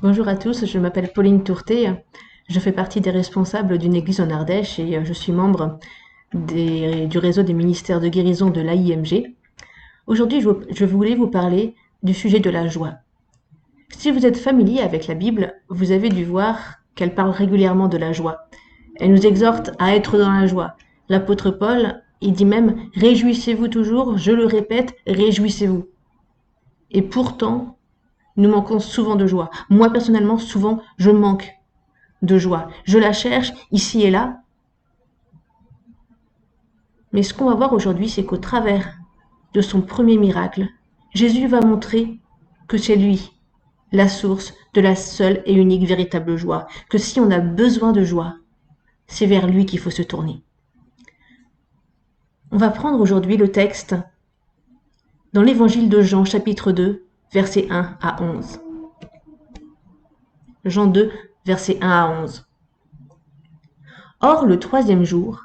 Bonjour à tous, je m'appelle Pauline Tourté. Je fais partie des responsables d'une église en Ardèche et je suis membre du réseau des ministères de guérison de l'AIMG. Aujourd'hui, je voulais vous parler du sujet de la joie. Si vous êtes familier avec la Bible, vous avez dû voir qu'elle parle régulièrement de la joie. Elle nous exhorte à être dans la joie. L'apôtre Paul, il dit même « Réjouissez-vous toujours, je le répète, réjouissez-vous ». Et pourtant, nous manquons souvent de joie. Moi, personnellement, souvent, je manque de joie. Je la cherche ici et là. Mais ce qu'on va voir aujourd'hui, c'est qu'au travers de son premier miracle, Jésus va montrer que c'est lui, la source de la seule et unique véritable joie. Que si on a besoin de joie, c'est vers lui qu'il faut se tourner. On va prendre aujourd'hui le texte dans l'évangile de Jean, chapitre 2, versets 1 à 11. Jean 2, versets 1 à 11. Or, le troisième jour,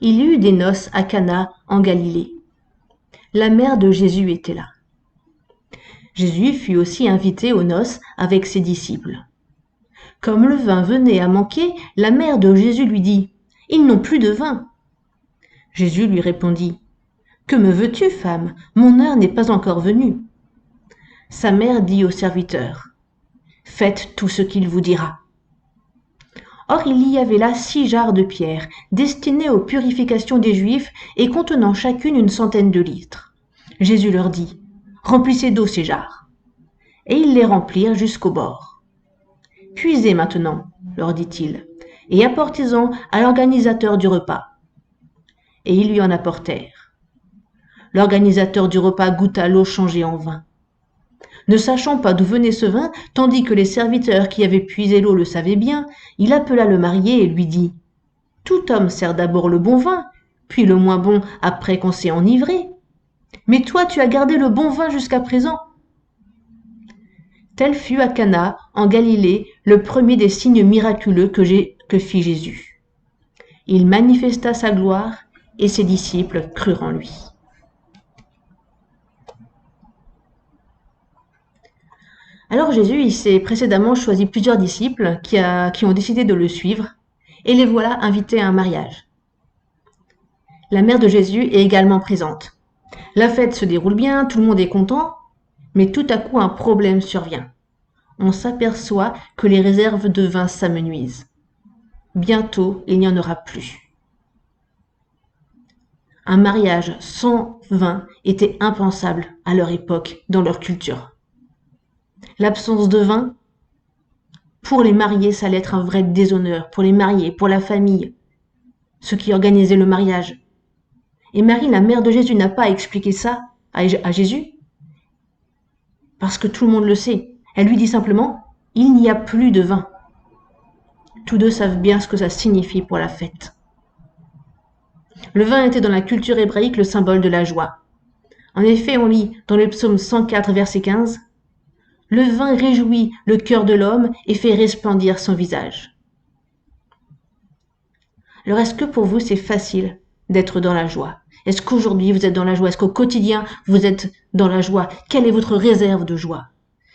il y eut des noces à Cana en Galilée. La mère de Jésus était là. Jésus fut aussi invité aux noces avec ses disciples. Comme le vin venait à manquer, la mère de Jésus lui dit « Ils n'ont plus de vin. » Jésus lui répondit « Que me veux-tu, femme? Mon heure n'est pas encore venue. » Sa mère dit aux serviteurs « Faites tout ce qu'il vous dira. » Or il y avait là 6 jarres de pierre, destinées aux purifications des Juifs et contenant chacune une centaine de litres. Jésus leur dit « Remplissez d'eau ces jarres. » Et ils les remplirent jusqu'au bord. « Puisez maintenant, leur dit-il, et apportez-en à l'organisateur du repas. » Et ils lui en apportèrent. L'organisateur du repas goûta l'eau changée en vin. Ne sachant pas d'où venait ce vin, tandis que les serviteurs qui avaient puisé l'eau le savaient bien, il appela le marié et lui dit « Tout homme sert d'abord le bon vin, puis le moins bon après qu'on s'est enivré. Mais toi, tu as gardé le bon vin jusqu'à présent. » Tel fut à Cana, en Galilée, le premier des signes miraculeux que fit Jésus. Il manifesta sa gloire et ses disciples crurent en lui. Alors Jésus, il s'est précédemment choisi plusieurs disciples qui ont décidé de le suivre, et les voilà invités à un mariage. La mère de Jésus est également présente. La fête se déroule bien, tout le monde est content, mais tout à coup un problème survient. On s'aperçoit que les réserves de vin s'amenuisent. Bientôt, il n'y en aura plus. Un mariage sans vin était impensable à leur époque, dans leur culture. L'absence de vin, pour les mariés, ça allait être un vrai déshonneur, pour les mariés, pour la famille, ceux qui organisaient le mariage. Et Marie, la mère de Jésus, n'a pas expliqué ça à Jésus, parce que tout le monde le sait. Elle lui dit simplement, il n'y a plus de vin. Tous deux savent bien ce que ça signifie pour la fête. Le vin était dans la culture hébraïque le symbole de la joie. En effet, on lit dans le psaume 104, verset 15, « Le vin réjouit le cœur de l'homme et fait resplendir son visage. » Alors est-ce que pour vous c'est facile d'être dans la joie? Est-ce qu'aujourd'hui vous êtes dans la joie? Est-ce qu'au quotidien vous êtes dans la joie? Quelle est votre réserve de joie?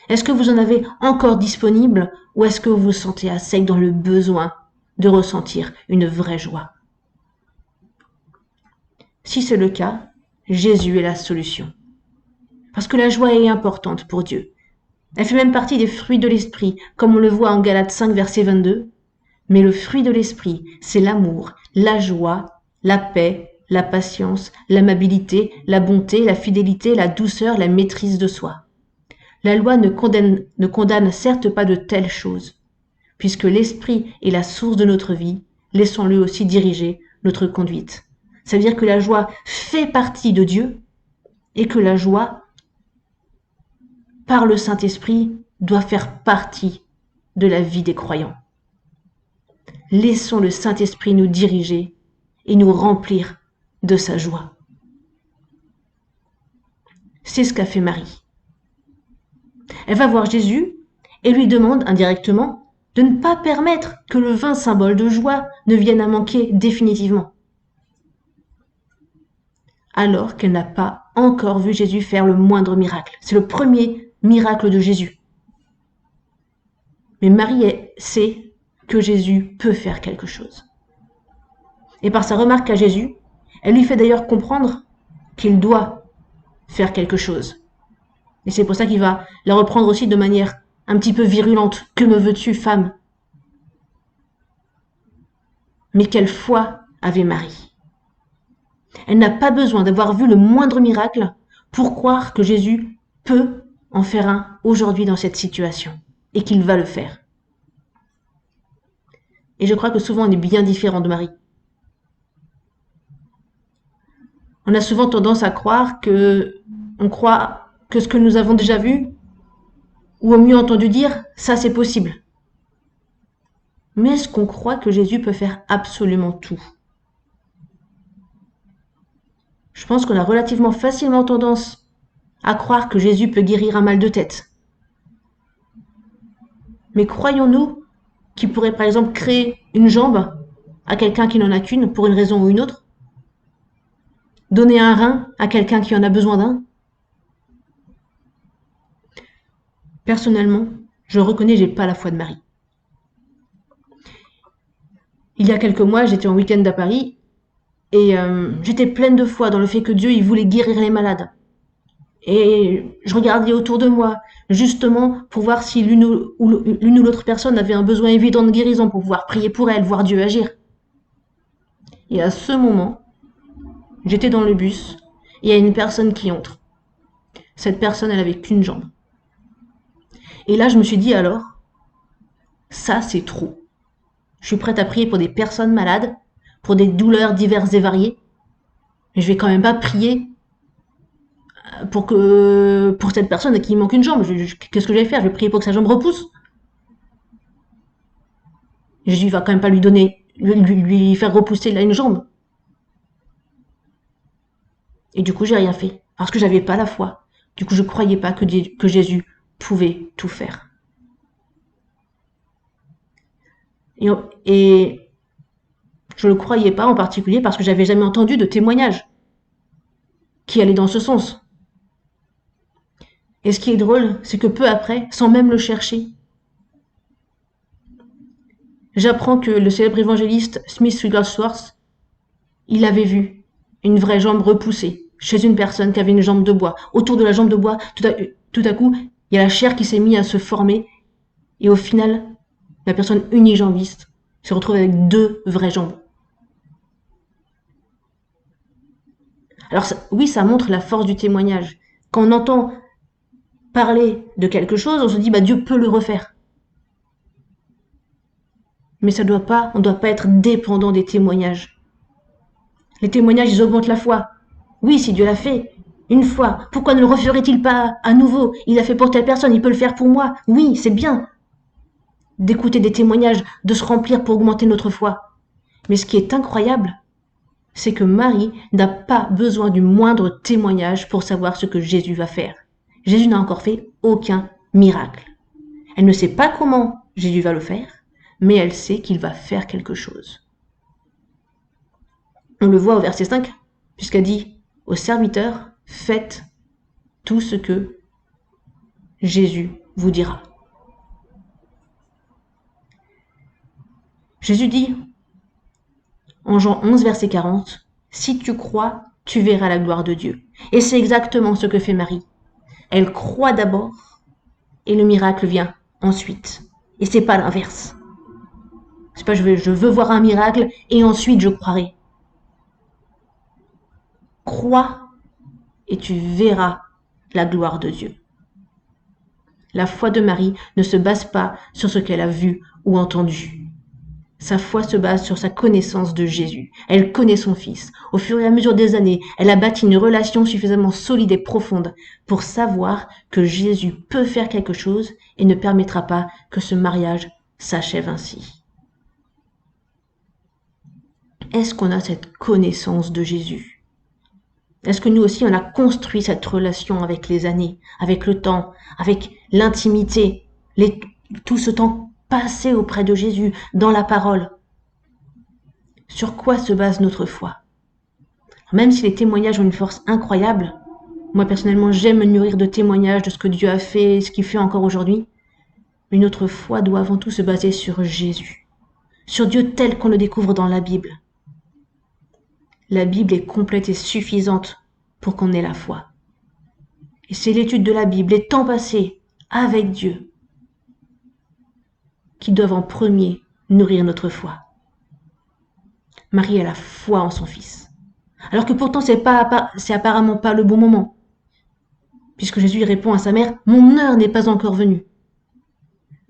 Est-ce que vous en avez encore disponible ou est-ce que vous vous sentez à sec dans le besoin de ressentir une vraie joie? Si c'est le cas, Jésus est la solution. Parce que la joie est importante pour Dieu. Elle fait même partie des fruits de l'esprit, comme on le voit en Galates 5, verset 22. Mais le fruit de l'esprit, c'est l'amour, la joie, la paix, la patience, l'amabilité, la bonté, la fidélité, la douceur, la maîtrise de soi. La loi ne condamne certes pas de telles choses. Puisque l'esprit est la source de notre vie, laissons-le aussi diriger notre conduite. Ça veut dire que la joie fait partie de Dieu et que la joie, par le Saint-Esprit, doit faire partie de la vie des croyants. Laissons le Saint-Esprit nous diriger et nous remplir de sa joie. C'est ce qu'a fait Marie. Elle va voir Jésus et lui demande indirectement de ne pas permettre que le vin symbole de joie ne vienne à manquer définitivement. Alors qu'elle n'a pas encore vu Jésus faire le moindre miracle. C'est le premier miracle de Jésus. Mais Marie sait que Jésus peut faire quelque chose. Et par sa remarque à Jésus, elle lui fait d'ailleurs comprendre qu'il doit faire quelque chose. Et c'est pour ça qu'il va la reprendre aussi de manière un petit peu virulente. Que me veux-tu, femme? Mais quelle foi avait Marie? Elle n'a pas besoin d'avoir vu le moindre miracle pour croire que Jésus peut en faire un aujourd'hui dans cette situation et qu'il va le faire. Et je crois que souvent on est bien différent de Marie. On a souvent tendance à croire que ce que nous avons déjà vu ou au mieux entendu dire, ça c'est possible. Mais est-ce qu'on croit que Jésus peut faire absolument tout? Je pense qu'on a relativement facilement tendance à croire que Jésus peut guérir un mal de tête. Mais croyons-nous qu'il pourrait par exemple créer une jambe à quelqu'un qui n'en a qu'une pour une raison ou une autre? Donner un rein à quelqu'un qui en a besoin d'un? Personnellement, je reconnais que j'ai pas la foi de Marie. Il y a quelques mois, j'étais en week-end à Paris et j'étais pleine de foi dans le fait que Dieu il voulait guérir les malades. Et je regardais autour de moi, justement, pour voir si l'une ou l'autre personne avait un besoin évident de guérison, pour pouvoir prier pour elle, voir Dieu agir. Et à ce moment, j'étais dans le bus, et il y a une personne qui entre. Cette personne, elle avait qu'une jambe. Et là, je me suis dit alors, ça c'est trop. Je suis prête à prier pour des personnes malades, pour des douleurs diverses et variées, mais je vais quand même pas prier pour cette personne à qui il manque une jambe. Qu'est-ce que je vais faire? Je vais prier pour que sa jambe repousse. Jésus va quand même pas lui faire repousser là une jambe. Et du coup, j'ai rien fait. Parce que j'avais pas la foi. Du coup, je croyais pas que Jésus pouvait tout faire. Et je le croyais pas en particulier parce que j'avais jamais entendu de témoignage qui allait dans ce sens. Et ce qui est drôle, c'est que peu après, sans même le chercher, j'apprends que le célèbre évangéliste Smith Wigglesworth, il avait vu une vraie jambe repoussée chez une personne qui avait une jambe de bois. Autour de la jambe de bois, tout à coup, il y a la chair qui s'est mise à se former et au final, la personne unijambiste se retrouve avec 2 vraies jambes. Alors oui, ça montre la force du témoignage. Quand on entend parler de quelque chose, on se dit Dieu peut le refaire. Mais on ne doit pas être dépendant des témoignages. Les témoignages, ils augmentent la foi. Oui, si Dieu l'a fait une fois, pourquoi ne le referait-il pas à nouveau? Il l'a fait pour telle personne, il peut le faire pour moi. Oui, c'est bien d'écouter des témoignages, de se remplir pour augmenter notre foi. Mais ce qui est incroyable, c'est que Marie n'a pas besoin du moindre témoignage pour savoir ce que Jésus va faire. Jésus n'a encore fait aucun miracle. Elle ne sait pas comment Jésus va le faire, mais elle sait qu'il va faire quelque chose. On le voit au verset 5, puisqu'elle dit aux serviteurs, faites tout ce que Jésus vous dira. Jésus dit en Jean 11, verset 40, si tu crois, tu verras la gloire de Dieu. Et c'est exactement ce que fait Marie. Elle croit d'abord et le miracle vient ensuite. Et c'est pas l'inverse. C'est pas je veux voir un miracle et ensuite je croirai. Crois et tu verras la gloire de Dieu. La foi de Marie ne se base pas sur ce qu'elle a vu ou entendu. Sa foi se base sur sa connaissance de Jésus. Elle connaît son Fils. Au fur et à mesure des années, elle a bâti une relation suffisamment solide et profonde pour savoir que Jésus peut faire quelque chose et ne permettra pas que ce mariage s'achève ainsi. Est-ce qu'on a cette connaissance de Jésus? Est-ce que nous aussi on a construit cette relation avec les années, avec le temps, avec l'intimité, tout ce temps passé auprès de Jésus, dans la parole? Sur quoi se base notre foi? Même si les témoignages ont une force incroyable, moi personnellement j'aime me nourrir de témoignages de ce que Dieu a fait, ce qu'il fait encore aujourd'hui, Mais notre foi doit avant tout se baser sur Jésus, sur Dieu tel qu'on le découvre dans la Bible. La Bible est complète et suffisante pour qu'on ait la foi. Et c'est l'étude de la Bible, les temps passés avec Dieu, qui doivent en premier nourrir notre foi. Marie a la foi en son Fils, alors que pourtant c'est apparemment pas le bon moment, puisque Jésus répond à sa mère « Mon heure n'est pas encore venue ».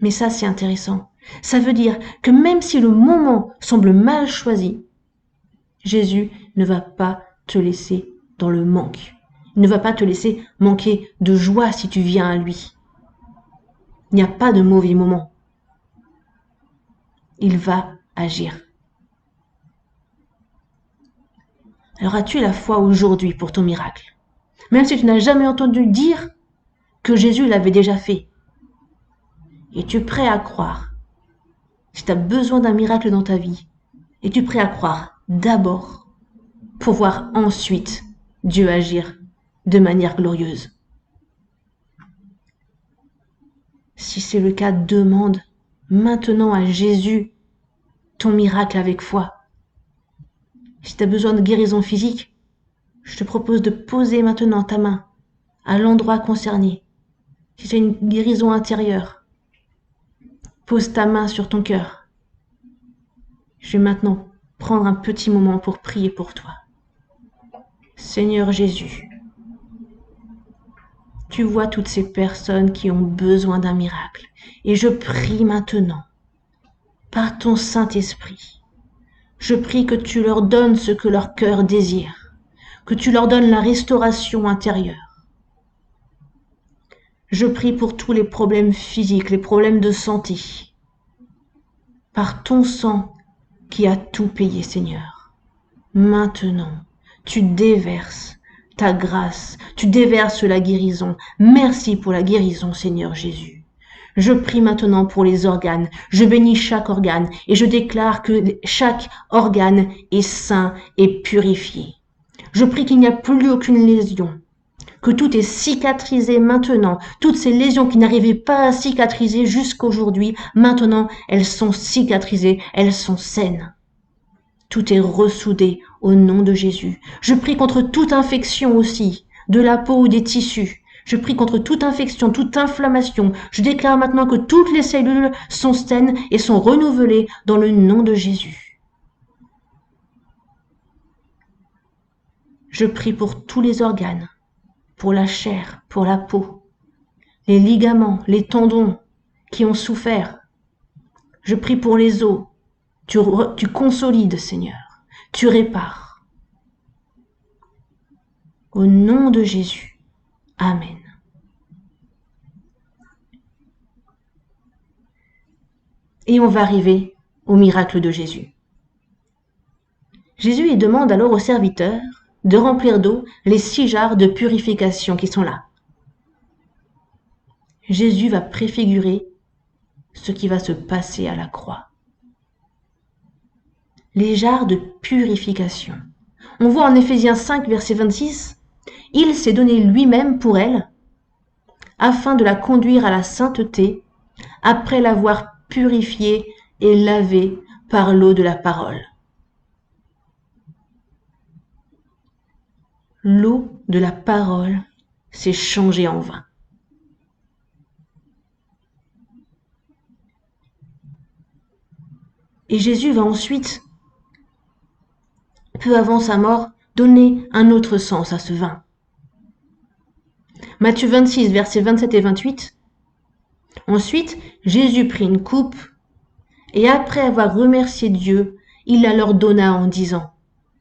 Mais ça, c'est intéressant. Ça veut dire que même si le moment semble mal choisi, Jésus ne va pas te laisser dans le manque. Il ne va pas te laisser manquer de joie si tu viens à lui. Il n'y a pas de mauvais moment. Il va agir. Alors as-tu la foi aujourd'hui pour ton miracle? Même si tu n'as jamais entendu dire que Jésus l'avait déjà fait. Es-tu prêt à croire? Si tu as besoin d'un miracle dans ta vie, es-tu prêt à croire d'abord pour voir ensuite Dieu agir de manière glorieuse? Si c'est le cas, demande maintenant à Jésus ton miracle avec foi. Si tu as besoin de guérison physique, je te propose de poser maintenant ta main à l'endroit concerné. Si c'est une guérison intérieure, pose ta main sur ton cœur. Je vais maintenant prendre un petit moment pour prier pour toi. Seigneur Jésus, tu vois toutes ces personnes qui ont besoin d'un miracle. Et je prie maintenant, par ton Saint-Esprit, je prie que tu leur donnes ce que leur cœur désire, que tu leur donnes la restauration intérieure. Je prie pour tous les problèmes physiques, les problèmes de santé. Par ton sang qui a tout payé, Seigneur. Maintenant, tu déverses ta grâce, tu déverses la guérison. Merci pour la guérison, Seigneur Jésus. Je prie maintenant pour les organes. Je bénis chaque organe et je déclare que chaque organe est sain et purifié. Je prie qu'il n'y a plus aucune lésion, que tout est cicatrisé maintenant. Toutes ces lésions qui n'arrivaient pas à cicatriser jusqu'aujourd'hui, maintenant elles sont cicatrisées, elles sont saines. Tout est ressoudé au nom de Jésus. Je prie contre toute infection aussi, de la peau ou des tissus. Je prie contre toute infection, toute inflammation. Je déclare maintenant que toutes les cellules sont saines et sont renouvelées dans le nom de Jésus. Je prie pour tous les organes, pour la chair, pour la peau, les ligaments, les tendons qui ont souffert. Je prie pour les os. Tu consolides, Seigneur. Tu répares. Au nom de Jésus. Amen. Et on va arriver au miracle de Jésus. Jésus demande alors aux serviteurs de remplir d'eau les 6 jarres de purification qui sont là. Jésus va préfigurer ce qui va se passer à la croix. Les jarres de purification. On voit en Éphésiens 5, verset 26, « Il s'est donné lui-même pour elle, afin de la conduire à la sainteté, après l'avoir purifiée et lavée par l'eau de la parole. » L'eau de la parole s'est changée en vin. Et Jésus va ensuite, peu avant sa mort, donner un autre sens à ce vin. Matthieu 26, versets 27 et 28. Ensuite, Jésus prit une coupe, et après avoir remercié Dieu, il la leur donna en disant,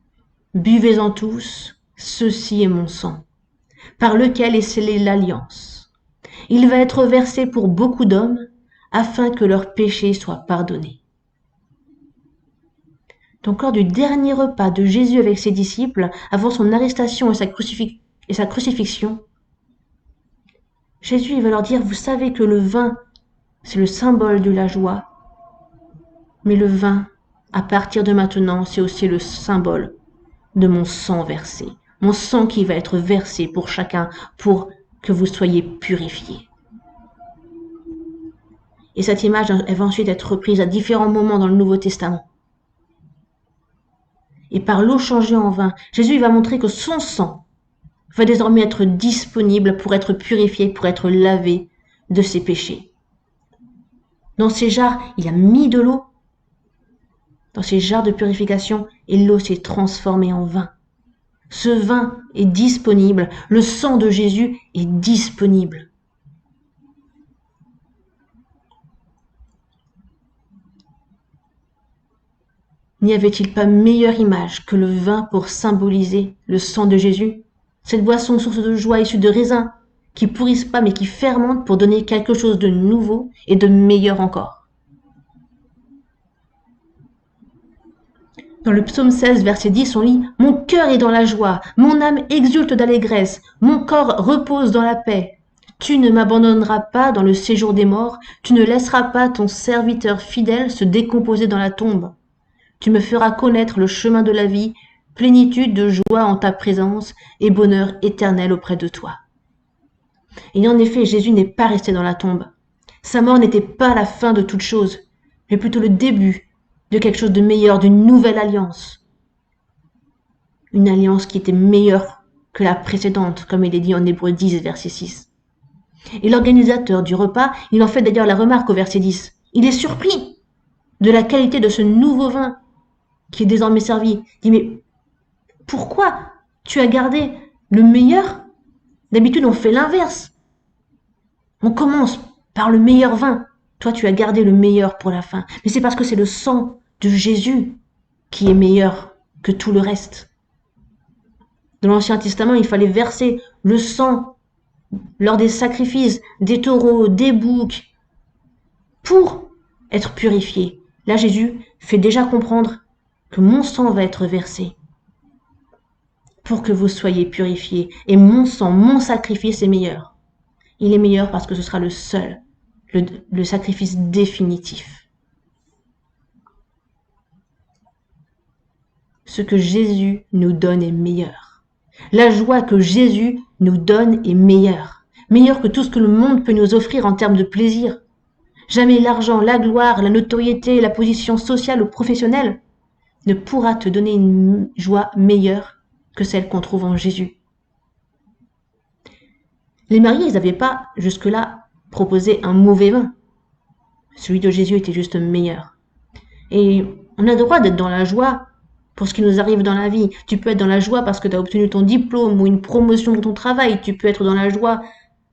« Buvez-en tous, ceci est mon sang, par lequel est scellée l'alliance. Il va être versé pour beaucoup d'hommes, afin que leurs péchés soient pardonnés. » Donc lors du dernier repas de Jésus avec ses disciples, avant son arrestation et sa crucifixion, Jésus va leur dire, vous savez que le vin, c'est le symbole de la joie, mais le vin, à partir de maintenant, c'est aussi le symbole de mon sang versé, mon sang qui va être versé pour chacun, pour que vous soyez purifiés. Et cette image, elle va ensuite être reprise à différents moments dans le Nouveau Testament. Et par l'eau changée en vin, Jésus va montrer que son sang va désormais être disponible pour être purifié, pour être lavé de ses péchés. Dans ces jarres, il a mis de l'eau, dans ces jarres de purification, et l'eau s'est transformée en vin. Ce vin est disponible, le sang de Jésus est disponible. N'y avait-il pas meilleure image que le vin pour symboliser le sang de Jésus? Cette boisson source de joie issue de raisins, qui pourrissent pas mais qui fermentent pour donner quelque chose de nouveau et de meilleur encore. Dans le psaume 16, verset 10, on lit « Mon cœur est dans la joie, mon âme exulte d'allégresse, mon corps repose dans la paix. Tu ne m'abandonneras pas dans le séjour des morts, tu ne laisseras pas ton serviteur fidèle se décomposer dans la tombe. Tu me feras connaître le chemin de la vie, plénitude de joie en ta présence et bonheur éternel auprès de toi. » Et en effet, Jésus n'est pas resté dans la tombe. Sa mort n'était pas la fin de toute chose, mais plutôt le début de quelque chose de meilleur, d'une nouvelle alliance. Une alliance qui était meilleure que la précédente, comme il est dit en Hébreux 10, verset 6. Et l'organisateur du repas, il en fait d'ailleurs la remarque au verset 10. Il est surpris de la qualité de ce nouveau vin qui est désormais servi. Il dit, mais pourquoi tu as gardé le meilleur? D'habitude, on fait l'inverse. On commence par le meilleur vin. Toi, tu as gardé le meilleur pour la fin. Mais c'est parce que c'est le sang de Jésus qui est meilleur que tout le reste. Dans l'Ancien Testament, il fallait verser le sang lors des sacrifices, des taureaux, des boucs, pour être purifié. Là, Jésus fait déjà comprendre que mon sang va être versé pour que vous soyez purifiés. Et mon sang, mon sacrifice est meilleur. Il est meilleur parce que ce sera le seul, le sacrifice définitif. Ce que Jésus nous donne est meilleur. La joie que Jésus nous donne est meilleure. Meilleure que tout ce que le monde peut nous offrir en termes de plaisir. Jamais l'argent, la gloire, la notoriété, la position sociale ou professionnelle ne pourra te donner une joie meilleure que celle qu'on trouve en Jésus. Les mariés, ils n'avaient pas jusque-là proposé un mauvais vin. Celui de Jésus était juste meilleur. Et on a le droit d'être dans la joie pour ce qui nous arrive dans la vie. Tu peux être dans la joie parce que tu as obtenu ton diplôme ou une promotion dans ton travail. Tu peux être dans la joie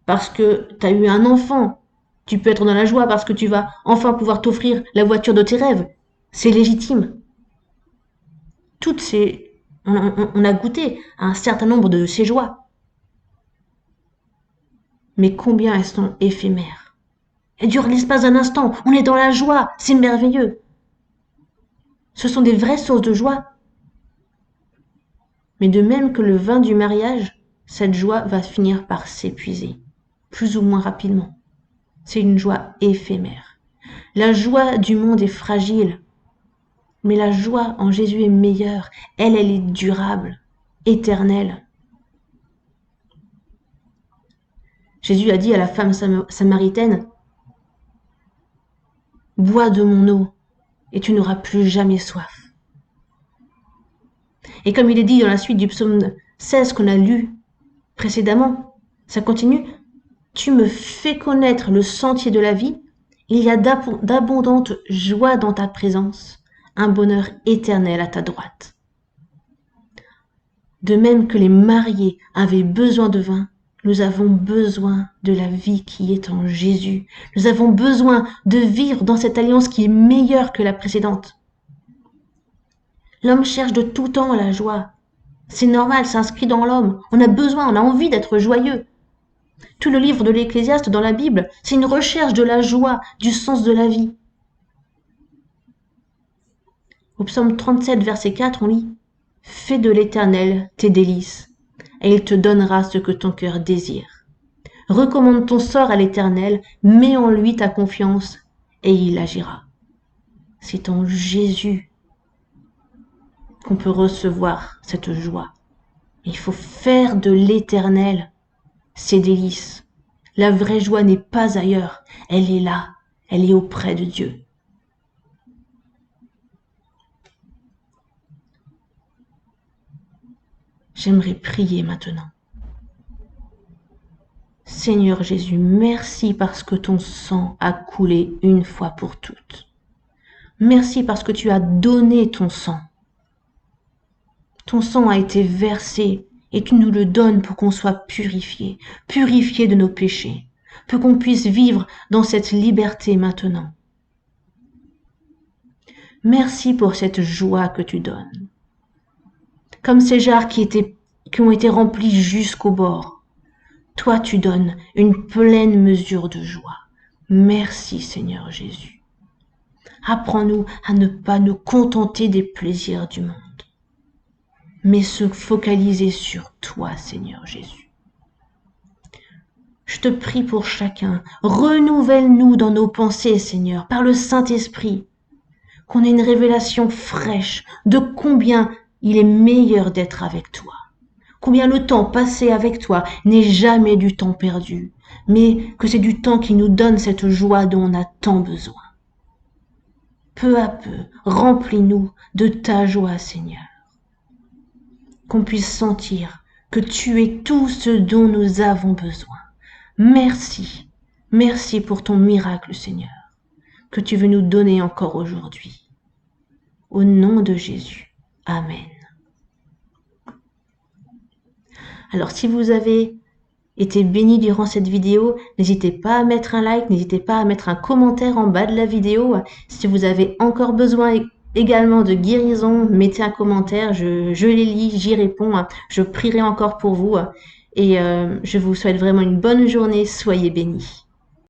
parce que tu as eu un enfant. Tu peux être dans la joie parce que tu vas enfin pouvoir t'offrir la voiture de tes rêves. C'est légitime. On a goûté à un certain nombre de ces joies. Mais combien elles sont éphémères. Elles durent l'espace d'un instant. On est dans la joie. C'est merveilleux. Ce sont des vraies sources de joie. Mais de même que le vin du mariage, cette joie va finir par s'épuiser, plus ou moins rapidement. C'est une joie éphémère. La joie du monde est fragile, mais la joie en Jésus est meilleure. Elle est durable, éternelle. Jésus a dit à la femme samaritaine, « Bois de mon eau, et tu n'auras plus jamais soif. » Et comme il est dit dans la suite du psaume 16 qu'on a lu précédemment, ça continue, « Tu me fais connaître le sentier de la vie, il y a d'abondantes joies dans ta présence, un bonheur éternel à ta droite. » De même que les mariés avaient besoin de vin, nous avons besoin de la vie qui est en Jésus. Nous avons besoin de vivre dans cette alliance qui est meilleure que la précédente. L'homme cherche de tout temps la joie. C'est normal, c'est inscrit dans l'homme. On a besoin, on a envie d'être joyeux. Tout le livre de l'Ecclésiaste dans la Bible, c'est une recherche de la joie, du sens de la vie. Au psaume 37, verset 4, on lit « Fais de l'Éternel tes délices, et il te donnera ce que ton cœur désire. Recommande ton sort à l'Éternel, mets en lui ta confiance, et il agira. » C'est en Jésus qu'on peut recevoir cette joie. Il faut faire de l'Éternel ses délices. La vraie joie n'est pas ailleurs, elle est là. Elle est auprès de Dieu. J'aimerais prier maintenant. Seigneur Jésus, merci parce que ton sang a coulé une fois pour toutes. Merci parce que tu as donné ton sang. Ton sang a été versé et tu nous le donnes pour qu'on soit purifié, purifié de nos péchés, pour qu'on puisse vivre dans cette liberté maintenant. Merci pour cette joie que tu donnes. Comme ces jarres qui ont été remplis jusqu'au bord. Toi, tu donnes une pleine mesure de joie. Merci, Seigneur Jésus. Apprends-nous à ne pas nous contenter des plaisirs du monde, mais se focaliser sur toi, Seigneur Jésus. Je te prie pour chacun, renouvelle-nous dans nos pensées, Seigneur, par le Saint-Esprit, qu'on ait une révélation fraîche de combien il est meilleur d'être avec toi. Combien le temps passé avec toi n'est jamais du temps perdu, mais que c'est du temps qui nous donne cette joie dont on a tant besoin. Peu à peu, remplis-nous de ta joie, Seigneur. Qu'on puisse sentir que tu es tout ce dont nous avons besoin. Merci, merci pour ton miracle, Seigneur, que tu veux nous donner encore aujourd'hui. Au nom de Jésus, Amen. Alors, si vous avez été béni durant cette vidéo, n'hésitez pas à mettre un like, n'hésitez pas à mettre un commentaire en bas de la vidéo. Si vous avez encore besoin également de guérison, mettez un commentaire, je les lis, j'y réponds, je prierai encore pour vous. Et je vous souhaite vraiment une bonne journée, soyez bénis.